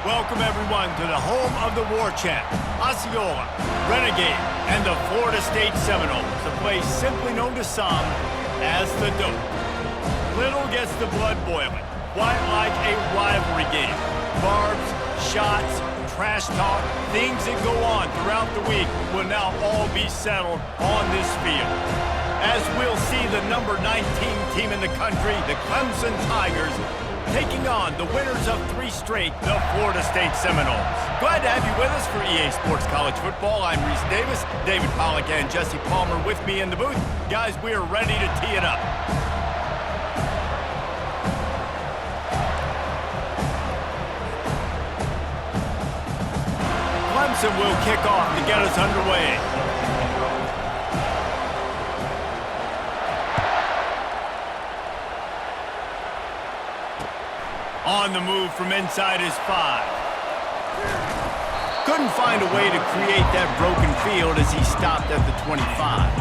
Welcome, everyone, to the home of the War Chant, Osceola, Renegade, and the Florida State Seminoles, a place simply known to some as the Dope. Little gets the blood boiling, quite like a rivalry game. Barbs, shots, trash talk, things that go on throughout the week will now all be settled on this field. As we'll see the number 19 team in the country, the Clemson Tigers, taking on the winners of 3 straight, the Florida State Seminoles. Glad to have you with us for EA Sports College Football. I'm Reese Davis, David Pollack and Jesse Palmer with me in the booth. Guys, we are ready to tee it up. Clemson will kick off to get us underway. On the move from inside his 5. Couldn't find a way to create that broken field as he stopped at the 25.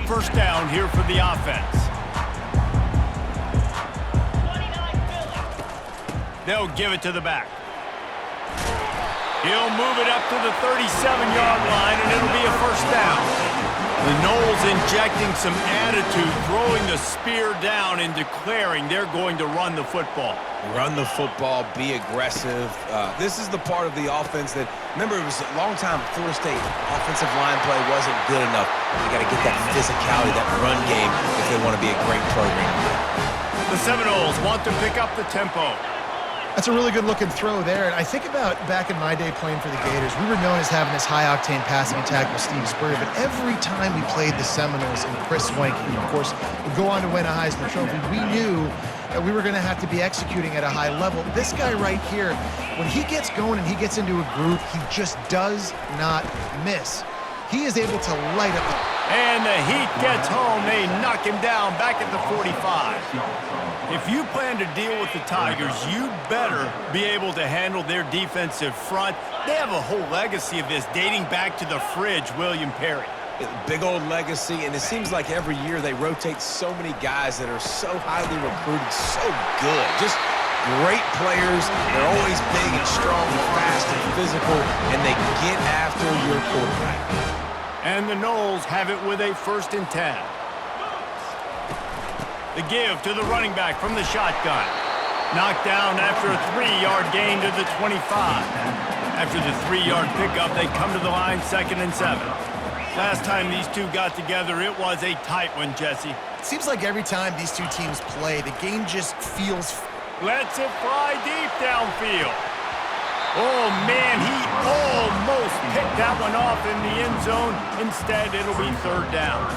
First down here for the offense. They'll give it to the back. He'll move it up to the 37-yard line, and it'll be a first down. The Noles injecting some attitude, throwing the spear down and declaring they're going to run the football. Run the football, be aggressive. This is the part of the offense that, remember, it was a long time Florida State offensive line play wasn't good enough. You got to get that physicality, that run game, if they want to be a great program. The Seminoles want to pick up the tempo. That's a really good-looking throw there. And I think about back in my day playing for the Gators, we were known as having this high-octane passing attack with Steve Spurrier, but every time we played the Seminoles and Chris Swank, who, of course, would go on to win a Heisman Trophy, we knew that we were going to have to be executing at a high level. This guy right here, when he gets going and he gets into a groove, he just does not miss. He is able to light up. And the heat gets home. They knock him down back at the 45. If you plan to deal with the Tigers, you better be able to handle their defensive front. They have a whole legacy of this dating back to the fridge, William Perry. Big old legacy, and it seems like every year they rotate so many guys that are so highly recruited, so good. Just great players. They're always big and strong and fast and physical, and they get after your quarterback. And the Noles have it with a 1st and 10. The give to the running back from the shotgun. Knocked down after a 3-yard gain to the 25. After the 3-yard pickup, they come to the line 2nd and 7. Last time these two got together, it was a tight one, Jesse. It seems like every time these two teams play, the game just feels... Lets it fly deep downfield. Oh, man, he almost picked that one off in the end zone. Instead, it'll be 3rd down.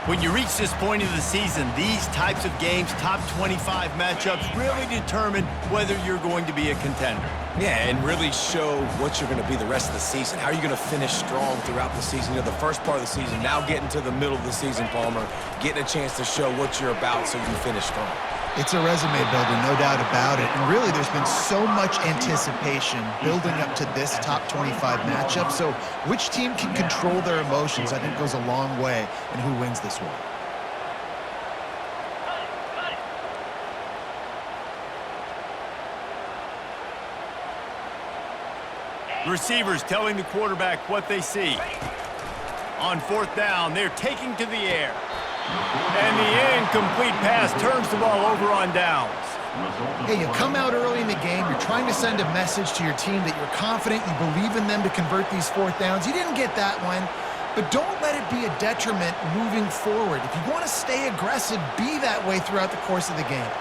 When you reach this point of the season, these types of games, top 25 matchups, really determine whether you're going to be a contender. Yeah, and really show what you're going to be the rest of the season. How are you going to finish strong throughout the season? You know, the first part of the season, now getting to the middle of the season, Palmer, getting a chance to show what you're about so you can finish strong. It's a resume builder, no doubt about it. And really, there's been so much anticipation building up to this top 25 matchup. So which team can control their emotions, I think, goes a long way in who wins this one. Receivers telling the quarterback what they see. On 4th down, they're taking to the air. And the incomplete pass turns the ball over on downs. Hey, you come out early in the game, you're trying to send a message to your team that you're confident, you believe in them to convert these 4th downs. You didn't get that one, but don't let it be a detriment moving forward. If you want to stay aggressive, be that way throughout the course of the game.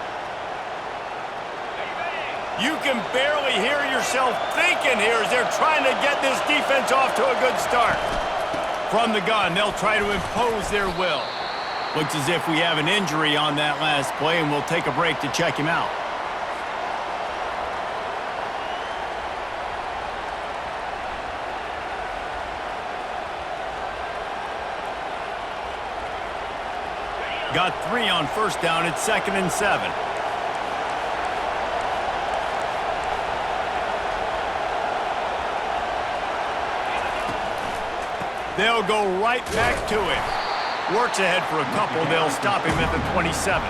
You can barely hear yourself thinking here as they're trying to get this defense off to a good start. From the gun, they'll try to impose their will. Looks as if we have an injury on that last play, and we'll take a break to check him out. Got 3 on 1st down. It's 2nd and 7. They'll go right back to him. Works ahead for a couple. They'll stop him at the 27.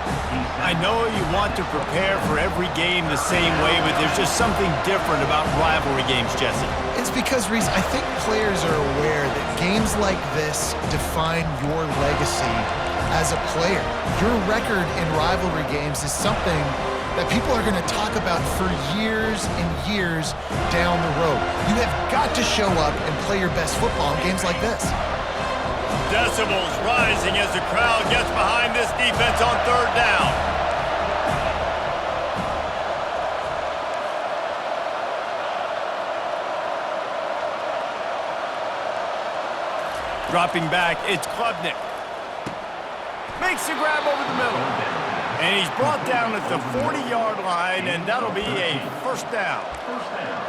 I know you want to prepare for every game the same way, but there's just something different about rivalry games, Jesse. It's because, Reese, I think players are aware that games like this define your legacy as a player. Your record in rivalry games is something that people are going to talk about for years and years down the road. You have got to show up and play your best football in games like this. Decibels rising as the crowd gets behind this defense on third down. Dropping back, it's Klubnik. Makes the grab over the middle. And he's brought down at the 40-yard line, and that'll be a first down.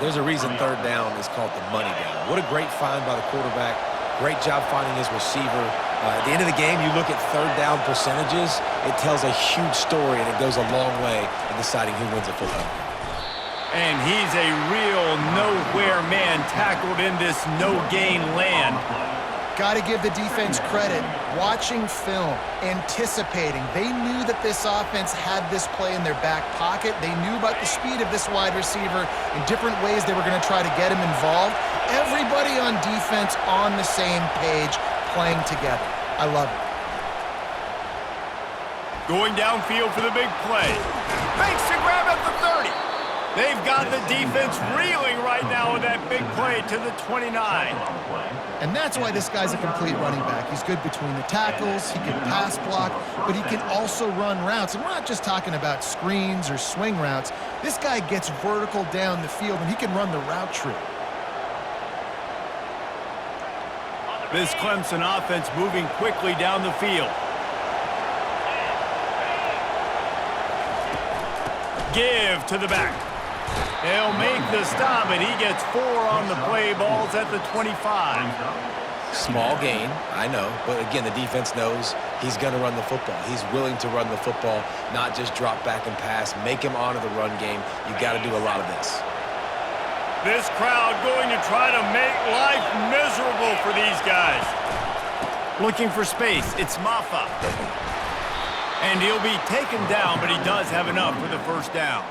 There's a reason third down is called the money down. What a great find by the quarterback. Great job finding his receiver. At the end of the game, you look at third down percentages, it tells a huge story, and it goes a long way in deciding who wins a football. And he's a real nowhere man tackled in this no-gain land. Got to give the defense credit. Watching film, anticipating. They knew that this offense had this play in their back pocket. They knew about the speed of this wide receiver in different ways they were going to try to get him involved. Everybody on defense on the same page, playing together. I love it. Going downfield for the big play. Makes the grab at the 30. They've got the defense reeling right now with that big play to the 29. And that's why this guy's a complete running back. He's good between the tackles, he can pass block, but he can also run routes. And we're not just talking about screens or swing routes. This guy gets vertical down the field, and he can run the route tree. This Clemson offense moving quickly down the field. Give to the back. He'll make the stop, and he gets 4 on the play. Ball's at the 25. Small gain, I know, but again, the defense knows he's going to run the football. He's willing to run the football, not just drop back and pass, make him honor the run game. You got to do a lot of this. This crowd going to try to make life miserable for these guys. Looking for space, it's Maffa. And he'll be taken down, but he does have enough for the first down.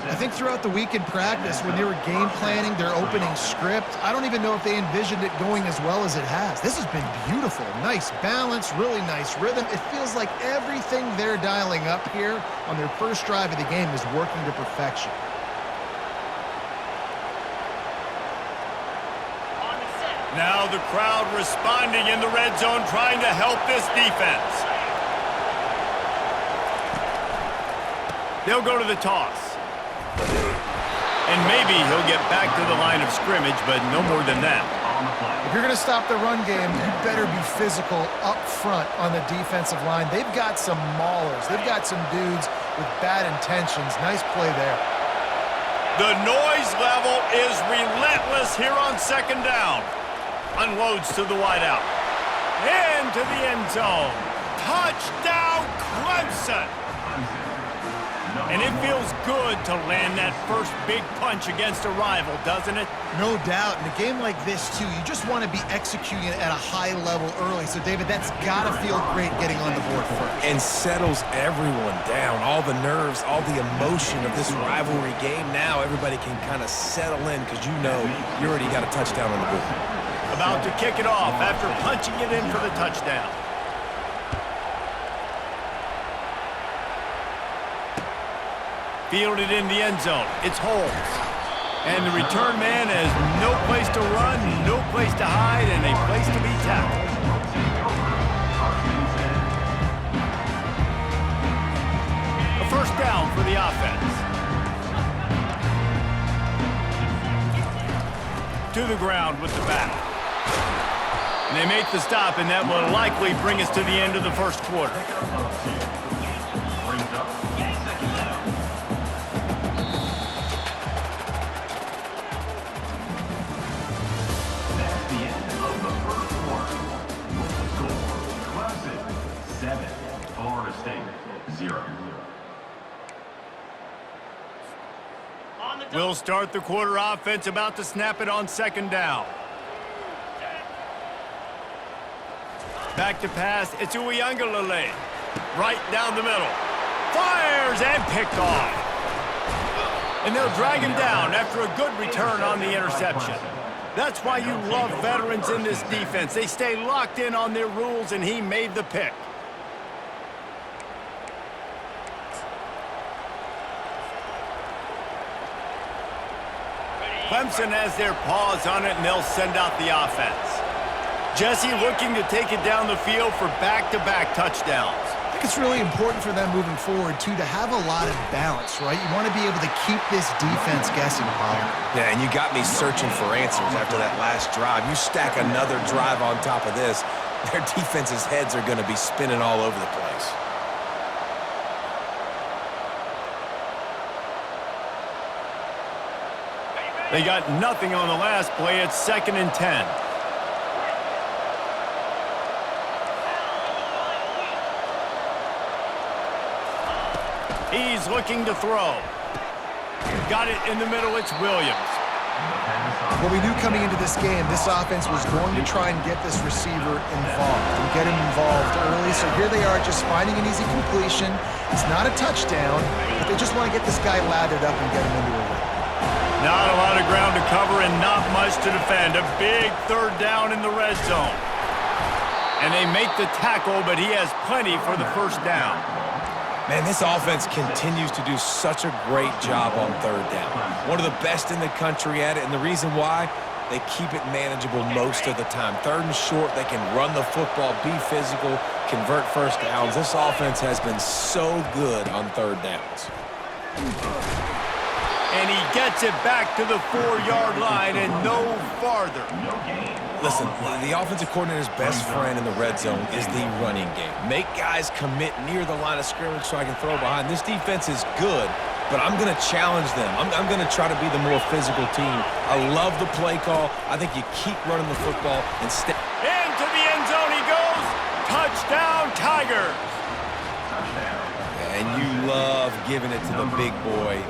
I think throughout the week in practice, when they were game planning their opening script, I don't even know if they envisioned it going as well as it has. This has been beautiful. Nice balance, really nice rhythm. It feels like everything they're dialing up here on their first drive of the game is working to perfection. Now the crowd responding in the red zone, trying to help this defense. They'll go to the toss. And maybe he'll get back to the line of scrimmage, but no more than that. If you're going to stop the run game, you better be physical up front on the defensive line. They've got some maulers. They've got some dudes with bad intentions. Nice play there. The noise level is relentless here on second down. Unloads to the wideout. Into the end zone. Touchdown, Clemson! And it feels good to land that first big punch against a rival, doesn't it? No doubt. In a game like this, too, you just want to be executing it at a high level early. So, David, that's got to feel great getting on the board first. And settles everyone down. All the nerves, all the emotion of this rivalry game. Now everybody can kind of settle in because you know you already got a touchdown on the board. About to kick it off after punching it in for the touchdown. Fielded in the end zone. It's Holmes. And the return man has no place to run, no place to hide, and a place to be tackled. A first down for the offense. To the ground with the back. And they make the stop, and that will likely bring us to the end of the first quarter. We'll start the quarter offense, about to snap it on second down. Back to pass, it's Uiagalelei. Right down the middle. Fires and picked off. And they'll drag him down after a good return on the interception. That's why you love veterans in this defense. They stay locked in on their rules, and he made the pick. Clemson has their paws on it, and they'll send out the offense. Jesse looking to take it down the field for back-to-back touchdowns. I think it's really important for them moving forward, too, to have a lot of balance, right? You want to be able to keep this defense guessing, Paul. Yeah, and you got me searching for answers after that last drive. You stack another drive on top of this, their defense's heads are going to be spinning all over the place. They got nothing on the last play. It's 2nd and 10. He's looking to throw. Got it in the middle. It's Williams. Well, we knew coming into this game, this offense was going to try and get this receiver involved and get him involved early. So here they are just finding an easy completion. It's not a touchdown, but they just want to get this guy lathered up and get him into a rhythm. Not a lot of ground to cover and not much to defend. A big 3rd down in the red zone. And they make the tackle, but he has plenty for the 1st down. Man, this offense continues to do such a great job on 3rd down. One of the best in the country at it, and the reason why, they keep it manageable most of the time. 3rd and short, they can run the football, be physical, convert 1st downs. This offense has been so good on 3rd downs. And he gets it back to the 4-yard line and no farther. Listen, the offensive coordinator's best friend in the red zone is the running game. Make guys commit near the line of scrimmage so I can throw behind. This defense is good, but I'm going to challenge them. I'm going to try to be the more physical team. I love the play call. I think you keep running the football and stay. Into the end zone he goes. Touchdown, Tigers. And you love giving it to the big boy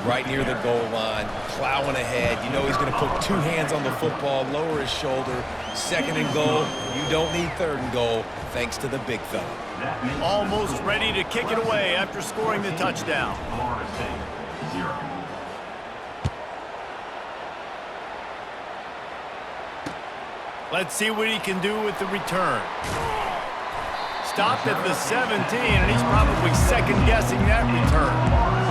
right near the goal line, plowing ahead. You know he's going to put 2 hands on the football, lower his shoulder. 2nd and goal. You don't need 3rd and goal, thanks to the big fella. Almost ready to kick it away after scoring the touchdown. Let's see what he can do with the return. Stopped at the 17, and he's probably second-guessing that return.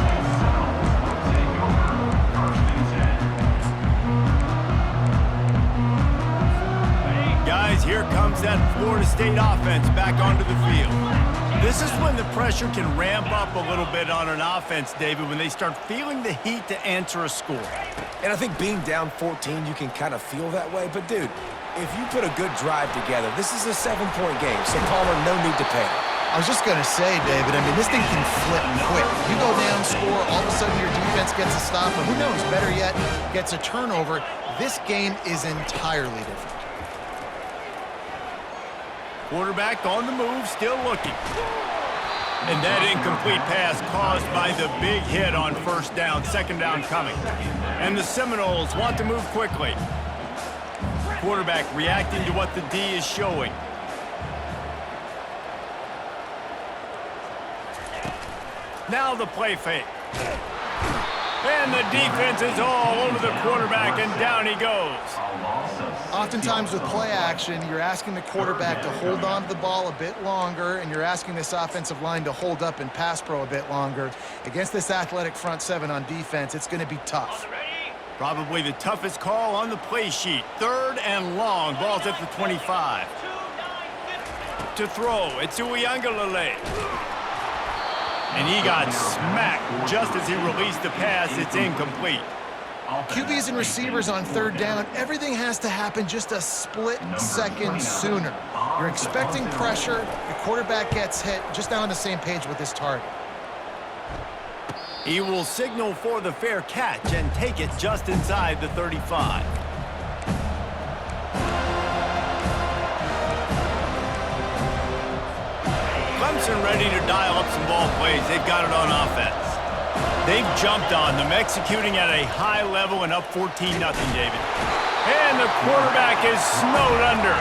Guys, here comes that Florida State offense back onto the field. This is when the pressure can ramp up a little bit on an offense, David, when they start feeling the heat to answer a score. And I think being down 14, you can kind of feel that way. But, dude, if you put a good drive together, this is a 7-point game, so Palmer, no need to panic. I was just going to say, David, I mean, this thing can flip quick. You go down, score, all of a sudden your defense gets a stop, or who knows, better yet, gets a turnover. This game is entirely different. Quarterback on the move, still looking. And that incomplete pass caused by the big hit on 1st down, 2nd down coming. And the Seminoles want to move quickly. Quarterback reacting to what the D is showing. Now the play fake. And the defense is all over the quarterback, and down he goes. Oftentimes with play action, you're asking the quarterback to hold on to the ball a bit longer, and you're asking this offensive line to hold up and pass pro a bit longer. Against this athletic front 7 on defense, it's going to be tough. Probably the toughest call on the play sheet. 3rd and long. Ball's at the 25. To throw, it's Uiagalelei. And he got smacked just as he released the pass. It's incomplete. QBs and receivers on 3rd down, everything has to happen just a split second sooner. You're expecting pressure, the quarterback gets hit, just not on the same page with his target. He will signal for the fair catch and take it just inside the 35. Clemson ready to dial up some ball plays. They've got it on offense. They've jumped on them, executing at a high level and up 14-0, David. And the quarterback is snowed under.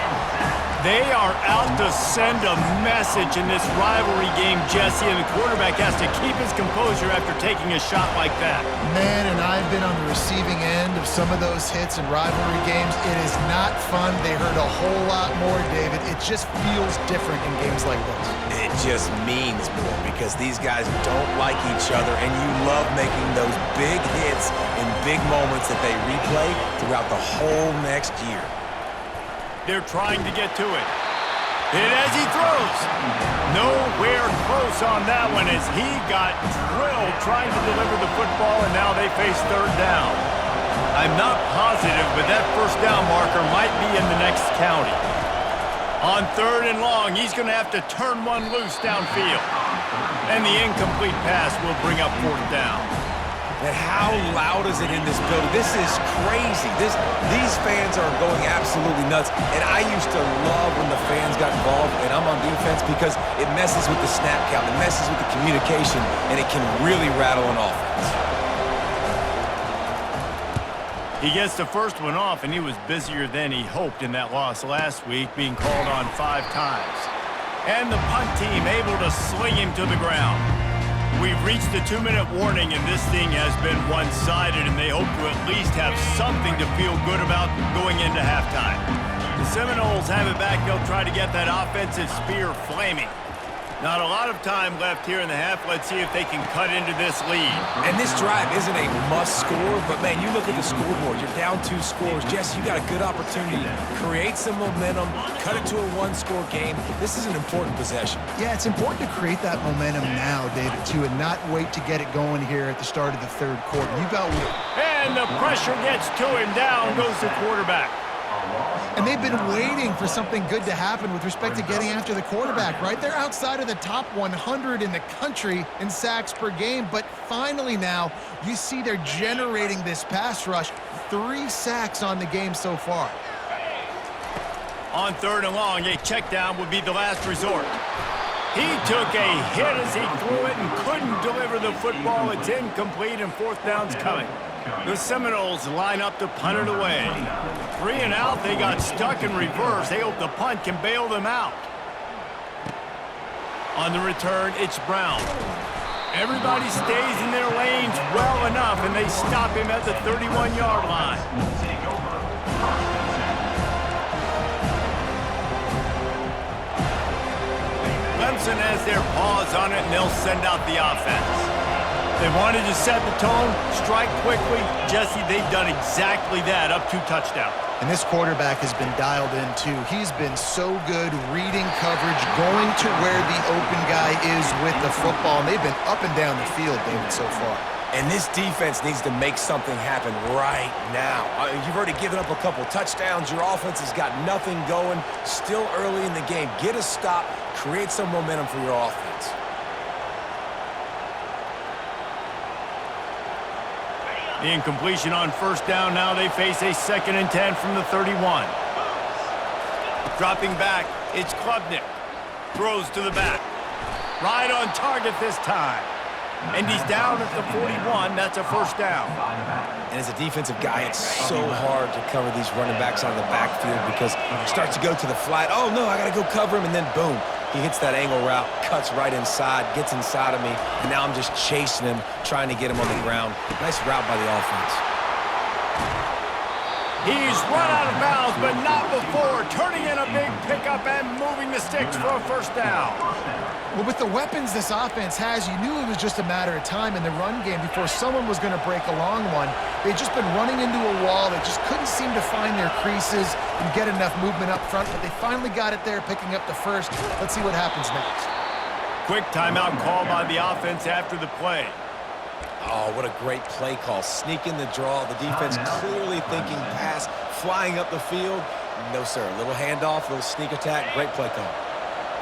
They are out to send a message in this rivalry game, Jesse, and the quarterback has to keep his composure after taking a shot like that. Man, and I've been on the receiving end of some of those hits in rivalry games. It is not fun. They hurt a whole lot more, David. It just feels different in games like this. It just means more because these guys don't like each other, and you love making those big hits in big moments that they replay throughout the whole next year. They're trying to get to it. Hit as he throws. Nowhere close on that one as he got drilled trying to deliver the football, and now they face third down. I'm not positive, but that first down marker might be in the next county. On third and long, he's going to have to turn one loose downfield. And the incomplete pass will bring up fourth down. And how loud is it in this building? This is crazy. These fans are going absolutely nuts. And I used to love when the fans got involved, and I'm on defense, because it messes with the snap count, it messes with the communication, and it can really rattle an offense. He gets the first one off, and he was busier than he hoped in that loss last week, being called on 5 times. And the punt team able to sling him to the ground. We've reached the 2-minute warning, and this thing has been one-sided, and they hope to at least have something to feel good about going into halftime. The Seminoles have it back. They'll try to get that offensive spear flaming. Not a lot of time left here in the half. Let's see if they can cut into this lead. And this drive isn't a must score, but man, you look at the scoreboard, you're down 2 scores. Jesse, you got a good opportunity to create some momentum, cut it to a 1-score game. This is an important possession. Yeah, it's important to create that momentum now, David, too, and not wait to get it going here at the start of the third quarter. You got And the pressure gets to him. Down goes the quarterback. And they've been waiting for something good to happen with respect to getting after the quarterback, right? They're outside of the top 100 in the country in sacks per game, but finally now you see they're generating this pass rush. 3 sacks on the game so far. On third and long, a check down would be the last resort. He took a hit as he threw it and couldn't deliver the football. It's incomplete, and fourth down's coming. The Seminoles line up to punt it away. 3 and out, they got stuck in reverse. They hope the punt can bail them out. On the return, it's Brown. Everybody stays in their lanes well enough, and they stop him at the 31-yard line. Clemson has their paws on it, and they'll send out the offense. They wanted to set the tone, strike quickly. Jesse, they've done exactly that, up 2 touchdowns. And this quarterback has been dialed in, too. He's been so good reading coverage, going to where the open guy is with the football. And they've been up and down the field, David, so far. And this defense needs to make something happen right now. You've already given up a couple touchdowns. Your offense has got nothing going. Still early in the game. Get a stop. Create some momentum for your offense. The incompletion on first down. Now they face a 2nd and 10 from the 31. Dropping back, it's Klubnik. Throws to the back. Right on target this time. And he's down at the 41. That's a first down. And as a defensive guy, it's so hard to cover these running backs out of the backfield because he starts to go to the flat. Oh, no, I got to go cover him. And then, boom, he hits that angle route, cuts right inside, gets inside of me. And now I'm just chasing him, trying to get him on the ground. Nice route by the offense. He's run out of bounds, but not before. Turning in a big pickup and moving the sticks for a first down. Well, with the weapons this offense has, you knew it was just a matter of time in the run game before someone was going to break a long one. They'd just been running into a wall. They just couldn't seem to find their creases and get enough movement up front, but they finally got it there, picking up the first. Let's see what happens next. Quick timeout call by the offense after the play. Oh, what a great play call. Sneak in the draw. The defense clearly thinking pass, flying up the field. No, sir. A little handoff, a little sneak attack. Great play call.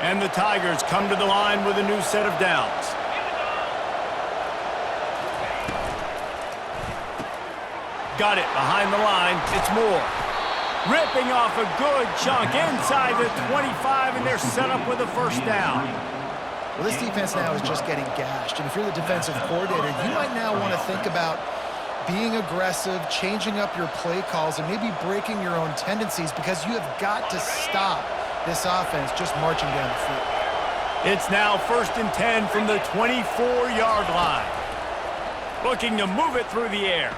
And the Tigers come to the line with a new set of downs. Got it behind the line. It's Moore. Ripping off a good chunk inside the 25, and they're set up with a first down. Well, this defense now is just getting gashed. And if you're the defensive coordinator, you might now want to think about being aggressive, changing up your play calls, and maybe breaking your own tendencies because you have got to stop this offense just marching down the field. It's now 1st and 10 from the 24-yard line. Looking to move it through the air.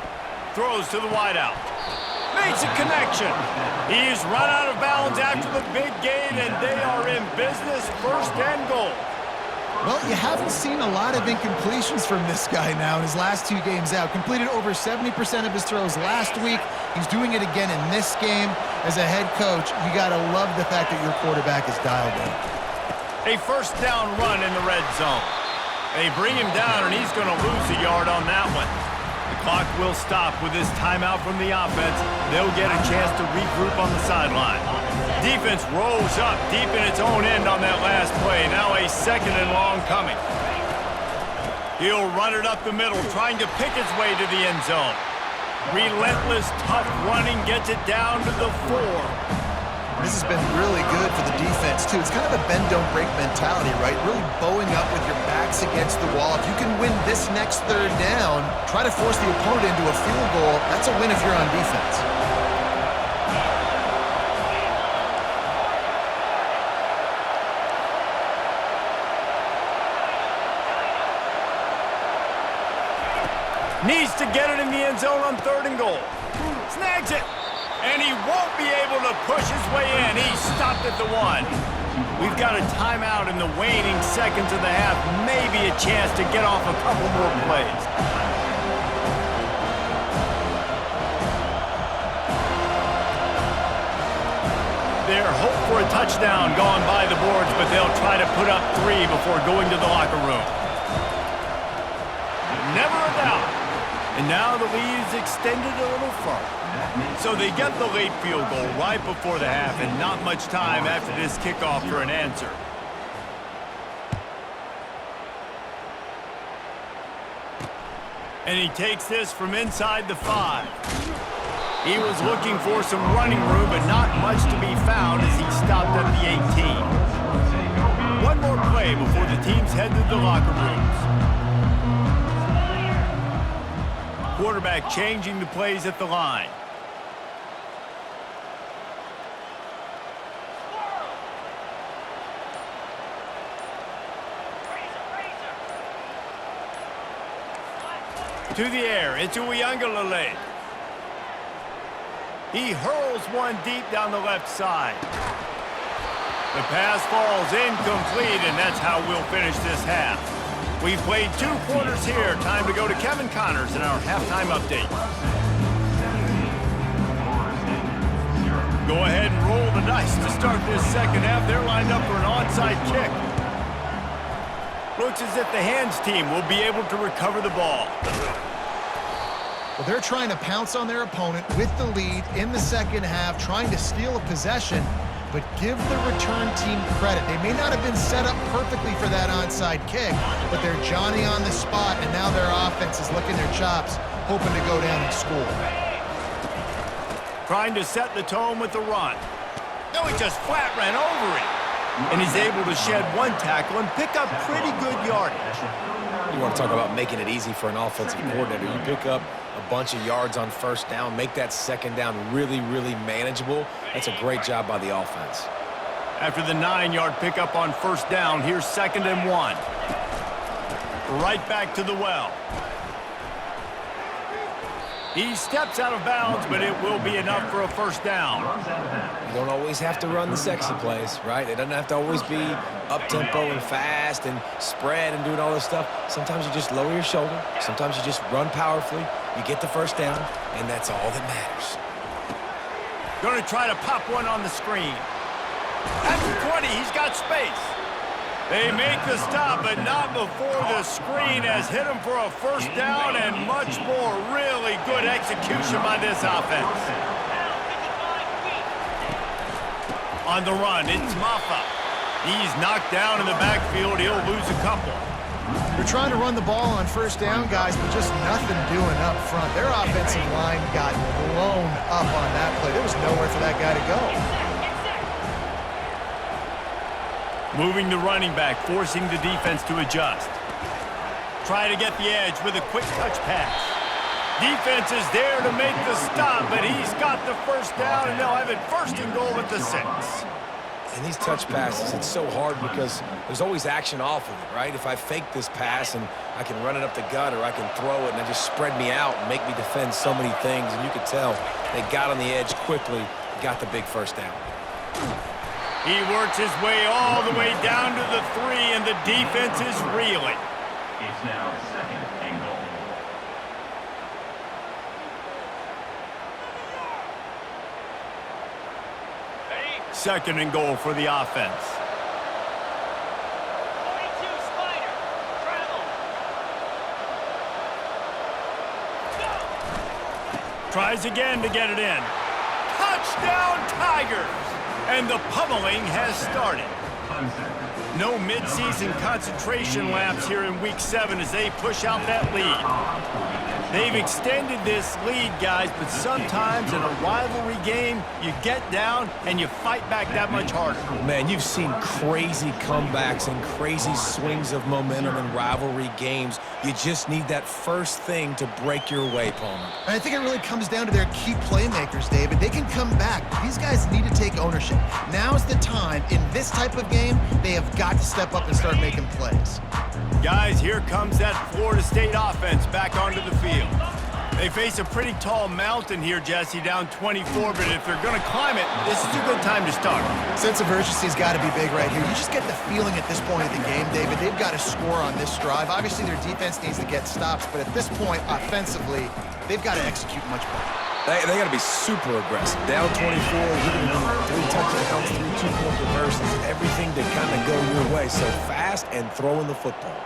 Throws to the wideout. Makes a connection. He's run out of bounds after the big gain, and they are in business, 1st and goal. Well, you haven't seen a lot of incompletions from this guy now in his last 2 games out. Completed over 70% of his throws last week. He's doing it again in this game. As a head coach, you got to love the fact that your quarterback is dialed in. A 1st down run in the red zone. They bring him down, and he's going to lose a yard on that one. The clock will stop with this timeout from the offense. They'll get a chance to regroup on the sideline. Defense rolls up deep in its own end on that last play. Now a 2nd and long coming. He'll run it up the middle, trying to pick his way to the end zone. Relentless, tough running gets it down to the 4. This has been really good for the defense, too. It's kind of a bend-don't-break mentality, right? Really bowing up with your backs against the wall. If you can win this next 3rd down, try to force the opponent into a field goal. That's a win if you're on defense. Needs to get it in the end zone on 3rd and goal. Snags it. And he won't be able to push his way in. He stopped at the 1. We've got a timeout in the waning seconds of the half. Maybe a chance to get off a couple more plays. Their hope for a touchdown gone by the boards, but they'll try to put up 3 before going to the locker room. Never a doubt. And now the lead is extended a little further. So they get the late field goal right before the half, and not much time after this kickoff for an answer. And he takes this from inside the 5. He was looking for some running room, but not much to be found as he stopped at the 18. One more play before the teams head to the locker rooms. Quarterback changing the plays at the line. To the air, into Uiagalelei. He hurls one deep down the left side. The pass falls incomplete, and that's how we'll finish this half. We've played 2 quarters here. Time to go to Kevin Connors in our halftime update. Go ahead and roll the dice to start this second half. They're lined up for an onside kick. Looks as if the hands team will be able to recover the ball. Well, they're trying to pounce on their opponent with the lead in the second half, trying to steal a possession, but give the return team credit. They may not have been set up perfectly for that onside kick, but they're Johnny on the spot, and now their offense is licking their chops, hoping to go down and score. Trying to set the tone with the run. No, he just flat ran over it. And he's able to shed 1 tackle and pick up pretty good yardage. You want to talk about making it easy for an offensive coordinator. You pick up a bunch of yards on 1st down, make that 2nd down really, really manageable. That's a great job by the offense. After the 9-yard pickup on 1st down, here's 2nd and 1. Right back to the well. He steps out of bounds, but it will be enough for a 1st down. You don't always have to run the sexy plays, right? It doesn't have to always be up-tempo and fast and spread and doing all this stuff. Sometimes you just lower your shoulder. Sometimes you just run powerfully. You get the 1st down, and that's all that matters. Going to try to pop one on the screen. At the 20, he's got space. They make the stop, but not before the screen has hit him for a 1st down, and much more. Really good execution by this offense. On the run, it's Mafah. He's knocked down in the backfield. He'll lose a couple. They're trying to run the ball on 1st down, guys, but just nothing doing up front. Their offensive line got blown up on that play. There was nowhere for that guy to go. Moving the running back, forcing the defense to adjust. Try to get the edge with a quick touch pass. Defense is there to make the stop, but he's got the 1st down, and they'll have it 1st and goal at the 6. And these touch passes, it's so hard because there's always action off of it, right? If I fake this pass and I can run it up the gut or I can throw it and they just spread me out and make me defend so many things. And you could tell they got on the edge quickly, got the big first down. He works his way all the way down to the 3, and the defense is reeling. It's now second and goal. Second and goal for the offense. 42 Spider. Travel. Go. Tries again to get it in. Touchdown, Tigers! And the pummeling has started. No midseason concentration laps here in Week 7 as they push out that lead. They've extended this lead, guys, but sometimes in a rivalry game, you get down and you fight back that much harder. Man, you've seen crazy comebacks and crazy swings of momentum in rivalry games. You just need that first thing to break your way, Palmer. And I think it really comes down to their key playmakers, David. They can come back. These guys need to take ownership. Now's the time. In this type of game, they have got to step up and start making plays. Guys, here comes that Florida State offense back onto the field. They face a pretty tall mountain here, Jesse, down 24, but if they're going to climb it, this is a good time to start. Sense of urgency's got to be big right here. You just get the feeling at this point of the game, David, they've got to score on this drive. Obviously, their defense needs to get stops, but at this point, offensively, they've got to execute much better. They got to be super aggressive. Down 24, you're going to need 3 touchdowns, 3 two-point conversions, everything to kind of go your way. So fast and throwing the football.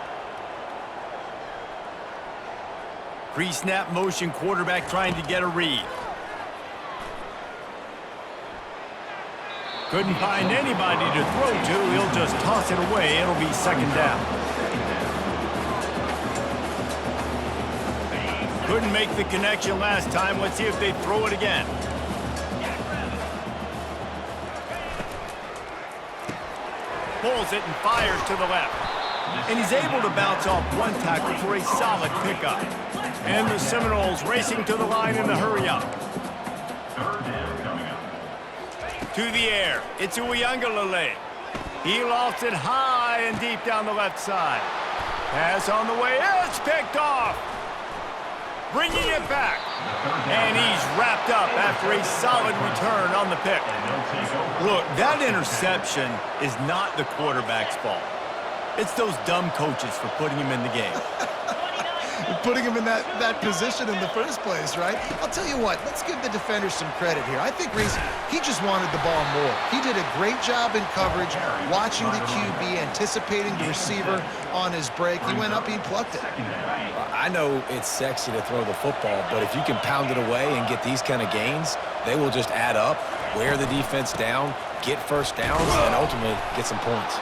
Pre-snap motion, quarterback trying to get a read. Couldn't find anybody to throw to. He'll just toss it away. It'll be second down. Couldn't make the connection last time. Let's see if they throw it again. Pulls it and fires to the left. And he's able to bounce off one tackle for a solid pickup. And the Seminoles racing to the line in a hurry-up. To the air. It's Uiagalelei. He lofts it high and deep down the left side. Pass on the way. It's picked off. Bringing it back. And he's wrapped up after a solid return on the pick. Look, that interception is not the quarterback's fault. It's those dumb coaches for putting him in the game. Putting him in that position in the first place, right? I'll tell you what, let's give the defender some credit here. I think Reese, he just wanted the ball more. He did a great job in coverage, watching the QB, anticipating the receiver on his break. He went up, he plucked it. I know it's sexy to throw the football, but if you can pound it away and get these kind of gains, they will just add up, wear the defense down, get first downs, and ultimately get some points.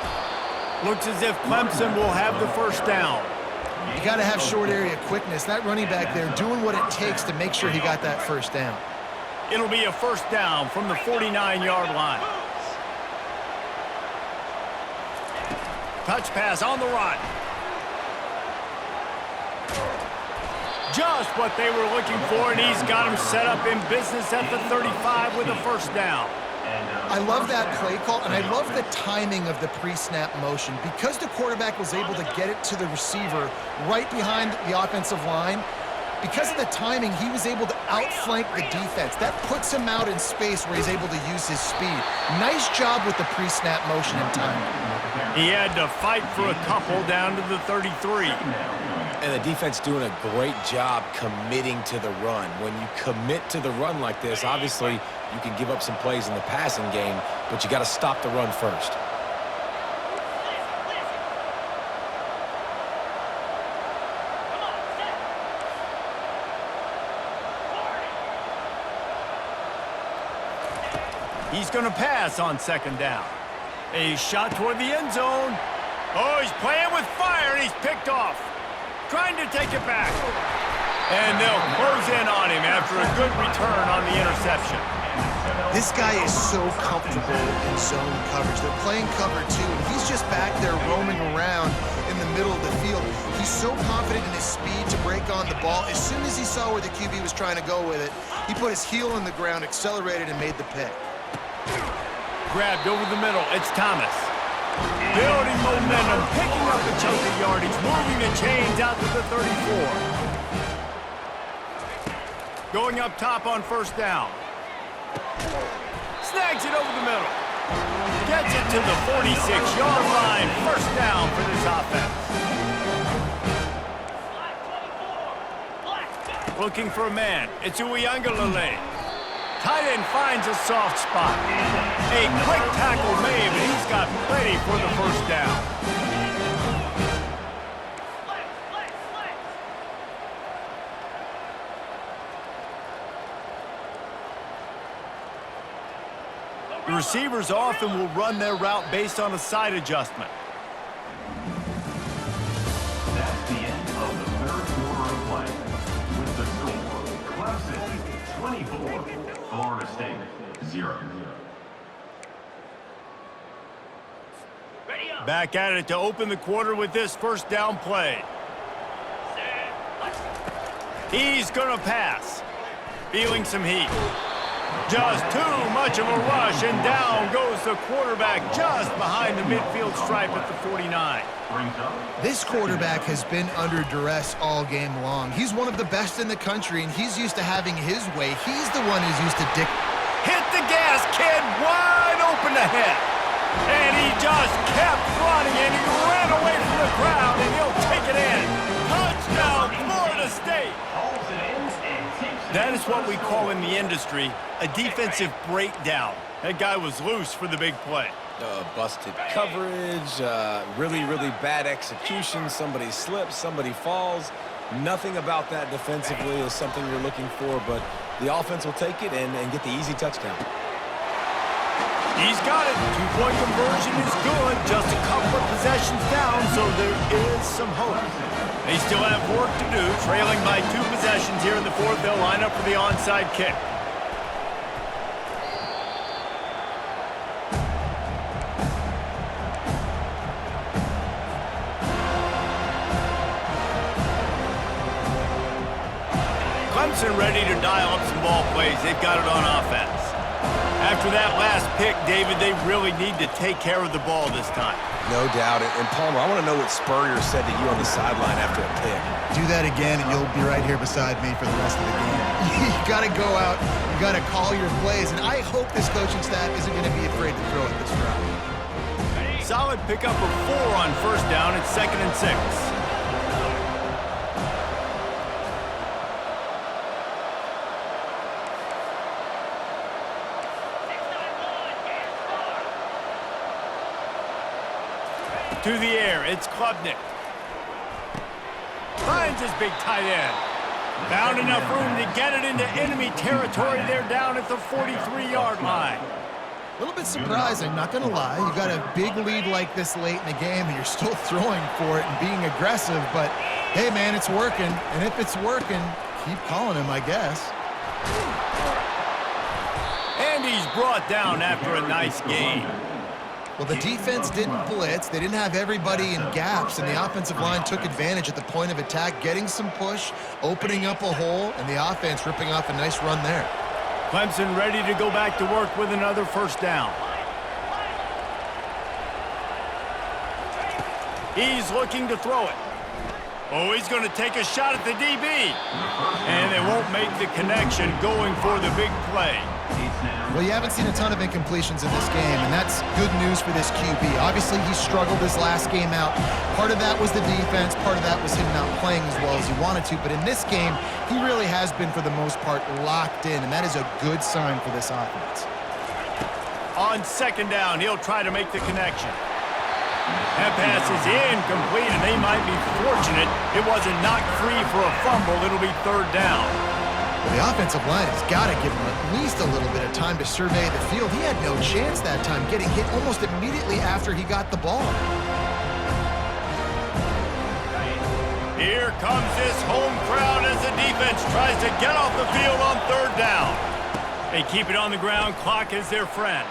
Looks as if Clemson will have the first down. You got to have short area quickness. That running back there doing what it takes to make sure he got that first down. It'll be a first down from the 49-yard line. Touch pass on the run. Just what they were looking for, and he's got him set up in business at the 35 with a first down. I love that play call, and I love the timing of the pre-snap motion. Because the quarterback was able to get it to the receiver right behind the offensive line, because of the timing, he was able to outflank the defense. That puts him out in space where he's able to use his speed. Nice job with the pre-snap motion and timing. He had to fight for a couple down to the 33. And the defense doing a great job committing to the run. When you commit to the run like this, obviously you can give up some plays in the passing game, but you got to stop the run first. He's going to pass on second down. A shot toward the end zone. Oh, he's playing with fire, and he's picked off. Trying to take it back. And they'll close in on him after a good return on the interception. This guy is so comfortable in zone coverage. They're playing cover two, and he's just back there roaming around in the middle of the field. He's so confident in his speed to break on the ball. As soon as he saw where the QB was trying to go with it, he put his heel in the ground, accelerated, and made the pick. grabbed over the middle. It's Thomas. Building momentum, picking up a chunk of yardage, moving the chains out to the 34. Going up top on first down. Snags it over the middle. Gets it to the 46-yard line. First down for this offense. Looking for a man. It's Uiagalelei. Tight end finds a soft spot. A quick tackle made, but he's got plenty for the first down. The receivers often will run their route based on a side adjustment. That's the end of the third quarter of play. With the score, Clemson 24, Florida State 0. Back at it to open the quarter with this first down play. He's gonna pass. Feeling some heat. Just too much of a rush, and down goes the quarterback just behind the midfield stripe at the 49. This quarterback has been under duress all game long. He's one of the best in the country, and he's used to having his way. He's the one who's used to Hit the gas, kid, wide open ahead. And he just kept running, and he ran away from the crowd, and he'll take it in. Touchdown, Florida State. That is what we call in the industry a defensive breakdown. That guy was loose for the big play. Busted coverage, really bad execution. Somebody slips, somebody falls. Nothing about that defensively is something you're looking for, but the offense will take it and get the easy touchdown. He's got it. Two-point conversion is good. Just a couple of possessions down, so there is some hope. They still have work to do. Trailing by 2 possessions here in the fourth. They'll line up for the onside kick. Clemson ready to dial up some ball plays. They've got it on offense. After that last pick, David, they really need to take care of the ball this time. No doubt. And Palmer, I want to know what Spurrier said to you on the sideline after a pick. do that again, and you'll be right here beside me for the rest of the game. You got to go out. You got to call your plays, and I hope this coaching staff isn't going to be afraid to throw it this route. Solid pickup of 4 on first down. It's 2nd and 6. To the air, it's Klubnik. Finds his big tight end. Found enough room to get it into enemy territory. They're down at the 43-yard line. A little bit surprising, not going to lie. You got a big lead like this late in the game, and you're still throwing for it and being aggressive. But, hey, man, it's working. And if it's working, keep calling him, I guess. And he's brought down after a nice gain. Well, the defense didn't blitz. They didn't have everybody in gaps, and the offensive line took advantage at the point of attack, getting some push, opening up a hole, and the offense ripping off a nice run there. Clemson ready to go back to work with another first down. He's looking to throw it. Oh, he's going to take a shot at the DB. And they won't make the connection going for the big play. Well, you haven't seen a ton of incompletions in this game, and that's good news for this QB. Obviously, he struggled his last game out. Part of that was the defense. Part of that was him not playing as well as he wanted to. But in this game, he really has been, for the most part, locked in, and that is a good sign for this offense. On second down, he'll try to make the connection. That pass is incomplete, and they might be fortunate it wasn't knocked free for a fumble. It'll be third down. Well, the offensive line has got to give him at least a little bit of time to survey the field. He had no chance that time, getting hit almost immediately after he got the ball. Here comes this home crowd as the defense tries to get off the field on third down. They keep it on the ground. Clock is their friend.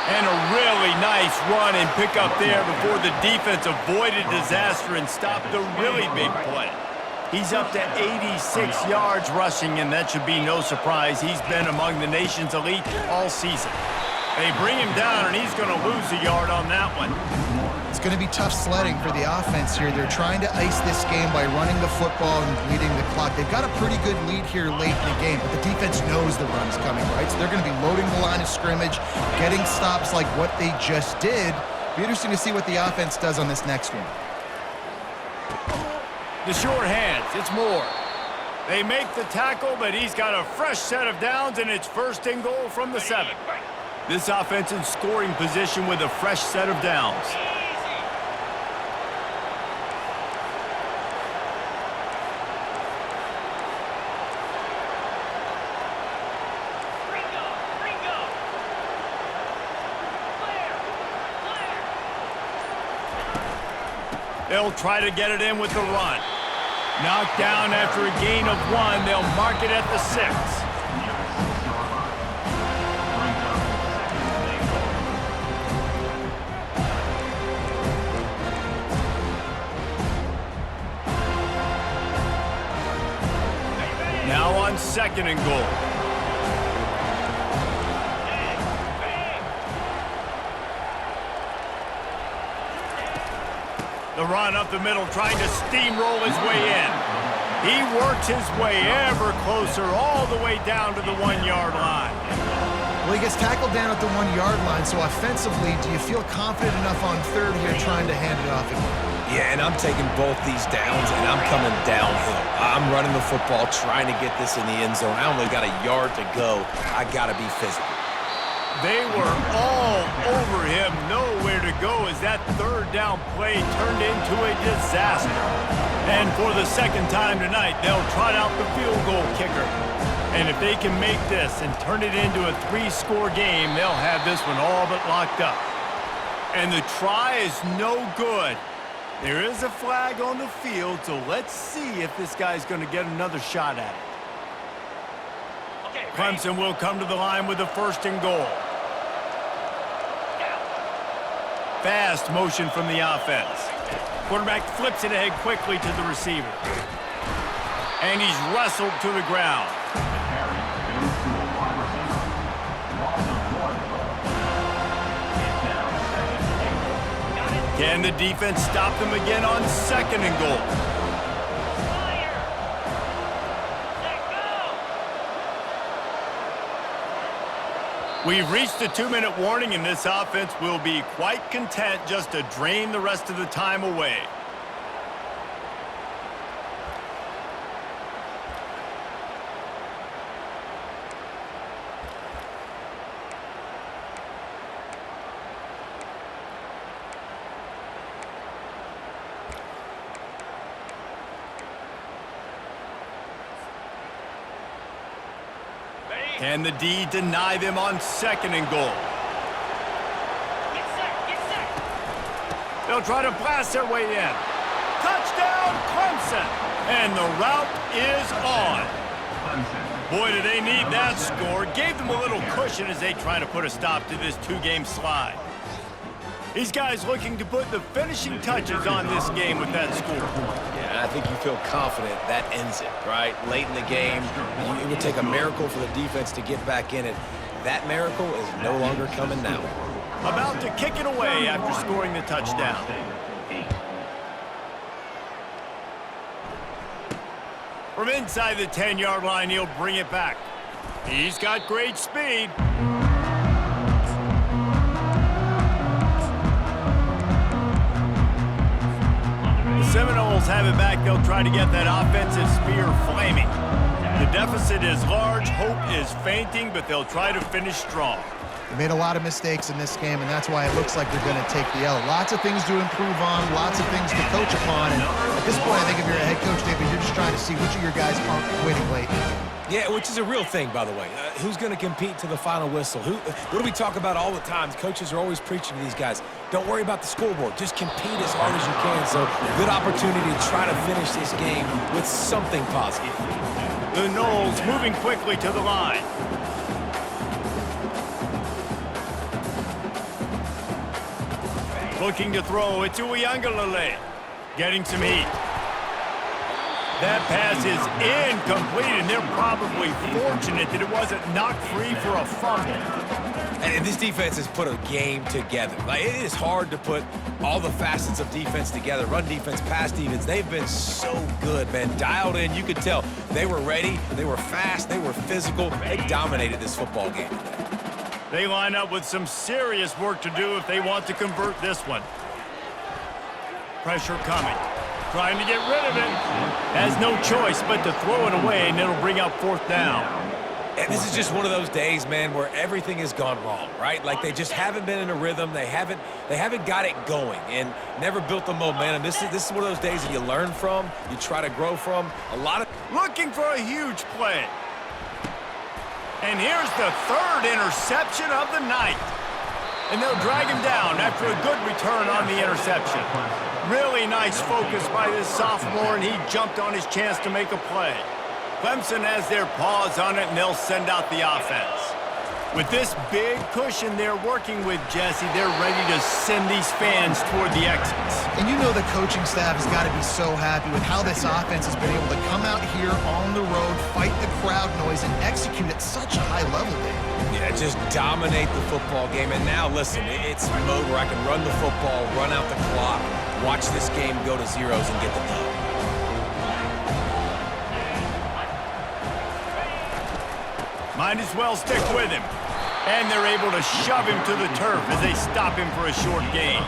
And a really nice run and pick up there before the defense avoided disaster and stopped the really big play. He's up to 86 yards rushing, and that should be no surprise. He's been among the nation's elite all season. They bring him down, and he's going to lose a yard on that one. It's going to be tough sledding for the offense here. They're trying to ice this game by running the football and bleeding the clock. They've got a pretty good lead here late in the game, but the defense knows the run's coming, right? So they're going to be loading the line of scrimmage, getting stops like what they just did. Be interesting to see what the offense does on this next one. The short hands, it's Moore. They make the tackle, but he's got a fresh set of downs, and it's 1st and goal from the 7. This offense in scoring position with a fresh set of downs. They'll try to get it in with the run. Knocked down after a gain of 1. They'll mark it at the 6. Now on 2nd and goal. The run up the middle, trying to steamroll his way in. He works his way ever closer, all the way down to the 1-yard line. Well, he gets tackled down at the 1-yard line, so offensively, do you feel confident enough on 3rd here trying to hand it off again? Yeah, and I'm taking both these downs, and I'm coming downhill. I'm running the football, trying to get this in the end zone. I only got a yard to go. I got to be physical. They were all over him, nowhere to go as that 3rd down play turned into a disaster. And for the 2nd time tonight, they'll trot out the field goal kicker. And if they can make this and turn it into a 3-score game, they'll have this one all but locked up. And the try is no good. There is a flag on the field, so let's see if this guy's going to get another shot at it. Clemson will come to the line with the 1st and goal. Fast motion from the offense. Quarterback flips it ahead quickly to the receiver. And he's wrestled to the ground. Can the defense stop them again on 2nd and goal? We've reached the 2-minute warning, and this offense will be quite content just to drain the rest of the time away. Can the D deny them on 2nd and goal? Get set. They'll try to blast their way in. Touchdown, Clemson! And the route is on. Boy, do they need that score. Gave them a little cushion as they try to put a stop to this 2-game slide. These guys looking to put the finishing touches on this game with that score. Yeah, I think you feel confident that ends it, right? Late in the game, it would take a miracle for the defense to get back in it. That miracle is no longer coming now. About to kick it away after scoring the touchdown. From inside the 10-yard line, he'll bring it back. He's got great speed. Seminoles have it back. They'll try to get that offensive spear flaming. The deficit is large. Hope is fainting, but they'll try to finish strong. They made a lot of mistakes in this game, and that's why it looks like they're going to take the L. Lots of things to improve on, lots of things to coach upon. And at this point, I think if you're a head coach, David, you're just trying to see which of your guys aren't quitting late. Yeah, which is a real thing, by the way. Who's going to compete to the final whistle? What do we talk about all the time? Coaches are always preaching to these guys. Don't worry about the scoreboard. Just compete as hard as you can. So, good opportunity to try to finish this game with something positive. The Noles moving quickly to the line. Looking to throw. It's Uiagalelei. Getting some heat. That pass is incomplete, and they're probably fortunate that it wasn't knocked free for a fumble. And this defense has put a game together. Like, it is hard to put all the facets of defense together. Run defense, pass defense. They've been so good, man. Dialed in. You could tell they were ready. They were fast. They were physical. They dominated this football game today. They line up with some serious work to do if they want to convert this one. Pressure coming. Trying to get rid of it. Has no choice but to throw it away, and it'll bring up 4th down. And this is just one of those days, man, where everything has gone wrong, right? Like, they just haven't been in a rhythm. They haven't got it going and never built the momentum. This is one of those days that you learn from, you try to grow from. Looking for a huge play. And here's the 3rd interception of the night. And they'll drag him down after a good return on the interception. Really nice focus by this sophomore, and he jumped on his chance to make a play. Clemson has their paws on it, and they'll send out the offense. With this big cushion they're working with, Jesse, they're ready to send these fans toward the exits. And you know the coaching staff has got to be so happy with how this offense has been able to come out here on the road, fight the crowd noise, and execute at such a high level, Dave. Yeah, just dominate the football game. And now, listen, it's a mode where I can run the football, run out the clock, watch this game go to zeros and get the dub. Might as well stick with him. And they're able to shove him to the turf as they stop him for a short gain.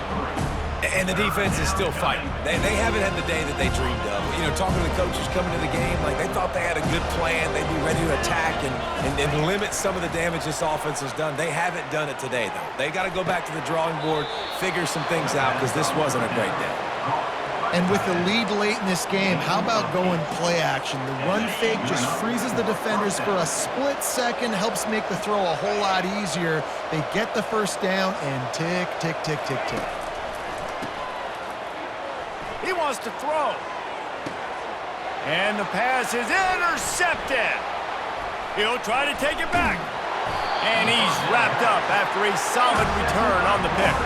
And the defense is still fighting. They haven't had the day that they dreamed of. You know, talking to the coaches coming to the game, like, they thought they had a good plan. They'd be ready to attack and limit some of the damage this offense has done. They haven't done it today, though. They got to go back to the drawing board, figure some things out, because this wasn't a great day. And with the lead late in this game, how about going play action? The run fake just freezes the defenders for a split second, helps make the throw a whole lot easier. They get the 1st down, and tick, tick, tick, tick, tick. He wants to throw. And the pass is intercepted. He'll try to take it back. And he's wrapped up after a solid return on the pick.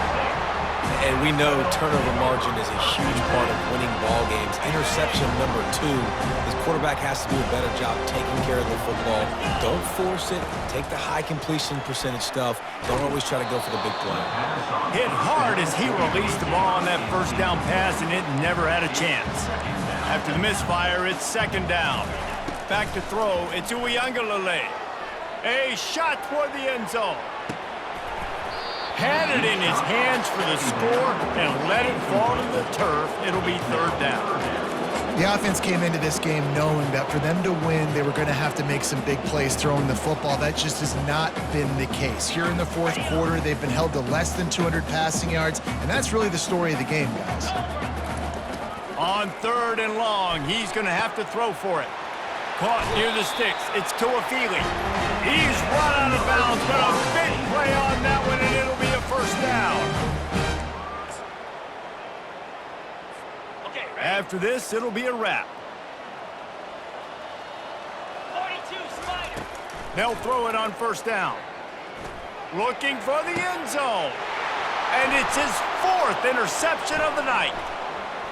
And we know turnover margin is a huge part of winning ball games. Interception number 2. This quarterback has to do a better job taking care of the football. Don't force it. Take the high completion percentage stuff. Don't always try to go for the big play. Hit hard as he released the ball on that 1st down pass, and it never had a chance. After the misfire, it's 2nd down. Back to throw. It's Uiagalelei. A shot toward the end zone. Had it in his hands for the score and let it fall to the turf. It'll be 3rd down. The offense came into this game knowing that for them to win, they were going to have to make some big plays throwing the football. That just has not been the case. Here in the 4th quarter, they've been held to less than 200 passing yards, and that's really the story of the game, guys. On 3rd and long, he's going to have to throw for it. Caught near the sticks. It's Tuafili. He's run out of bounds, but a big play on that one, and it'll be a 1st down. Okay, ready? After this, it'll be a wrap. 42, Slider. They'll throw it on 1st down. Looking for the end zone. And it's his 4th interception of the night.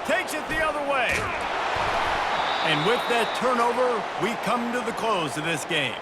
Takes it the other way. And with that turnover, we come to the close of this game.